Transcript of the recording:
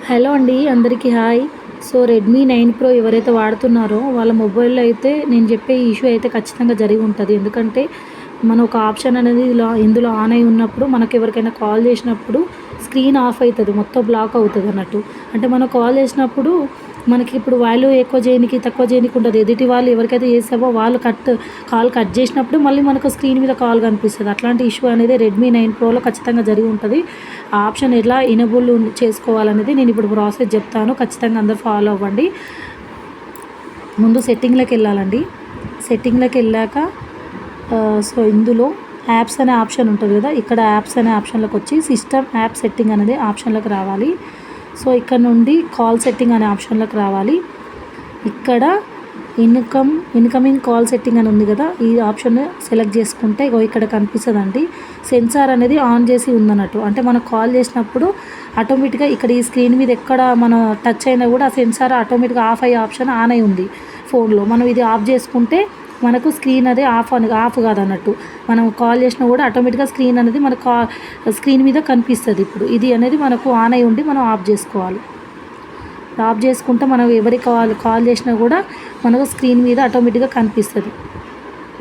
Hello అండి, అందరికీ hi. So Redmi 9 pro ఎవరైతే వాడుతున్నారో వాళ్ళ మొబైల్‌లో అయితే నేను చెప్పే ఇష్యూ అయితే ఖచ్చితంగా జరిగి ఉంటది. ఎందుకంటే మనం ఒక ఆప్షన్ అనేది ఇందులో ఆన్ అయ్యి ఉన్నప్పుడు మనకు ఎవరికైనా కాల్ చేసినప్పుడు స్క్రీన్ ఆఫ్ అయితది. మొత్తం బ్లాక్ అవుతదన్నట్టు. అంటే మనం కాల్ చేసినప్పుడు మనకి ఇప్పుడు వాల్యూ ఎక్కువ చేయనీకి, తక్కువ చేయనీకి ఉంటది. ఎదుటి వాళ్ళు ఎవరికైతే చేసామో వాళ్ళు కాల్ కట్ చేసినప్పుడు మళ్ళీ మనకు స్క్రీన్ మీద కాల్ కనిపిస్తది. అట్లాంటి ఇష్యూ అనేది రెడ్మీ 9 ప్రోలో ఖచ్చితంగా జరిగి ఉంటది. ఆ ఆప్షన్ ఎలా ఎనేబుల్ చేసుకోవాలనేది నేను ఇప్పుడు ప్రాసెస్ చెప్తాను. ఖచ్చితంగా అందరూ ఫాలో అవ్వండి. ముందు సెట్టింగ్‌లోకి వెళ్ళాలండి. సెట్టింగ్‌లోకి వెళ్ళాక సో ఇందులో యాప్స్ అనే ఆప్షన్ ఉంటుంది కదా, ఇక్కడ యాప్స్ అనే ఆప్షన్లోకి వచ్చి సిస్టమ్ యాప్ సెట్టింగ్ అనేది ఆప్షన్లోకి రావాలి. సో ఇక్కడ నుండి కాల్ సెట్టింగ్ అనే ఆప్షన్లోకి రావాలి. ఇక్కడ ఇన్కమింగ్ కాల్ సెట్టింగ్ అని ఉంది కదా, ఈ ఆప్షన్ సెలెక్ట్ చేసుకుంటే ఇక్కడ కనిపిస్తుందండి. సెన్సార్ అనేది ఆన్ చేసి ఉందన్నట్టు. అంటే మనం కాల్ చేసినప్పుడు ఆటోమేటిక్గా ఇక్కడ ఈ స్క్రీన్ మీద ఎక్కడ మనం టచ్ అయినా కూడా ఆ సెన్సార్ ఆటోమేటిక్గా ఆఫ్ అయ్యే ఆప్షన్ ఆన్ అయి ఉంది ఫోన్లో. మనం ఇది ఆఫ్ చేసుకుంటే మనకు స్క్రీన్ అదే ఆఫ్ కాదన్నట్టు. మనం కాల్ చేసినా కూడా ఆటోమేటిక్గా స్క్రీన్ అనేది మన స్క్రీన్ మీద కనిపిస్తుంది. ఇప్పుడు ఇది అనేది మనకు ఆన్ అయి ఉండి మనం ఆఫ్ చేసుకోవాలి. ఆఫ్ చేసుకుంటే మనం ఎవరికి కాల్ చేసినా కూడా మనకు స్క్రీన్ మీద ఆటోమేటిక్గా కనిపిస్తుంది.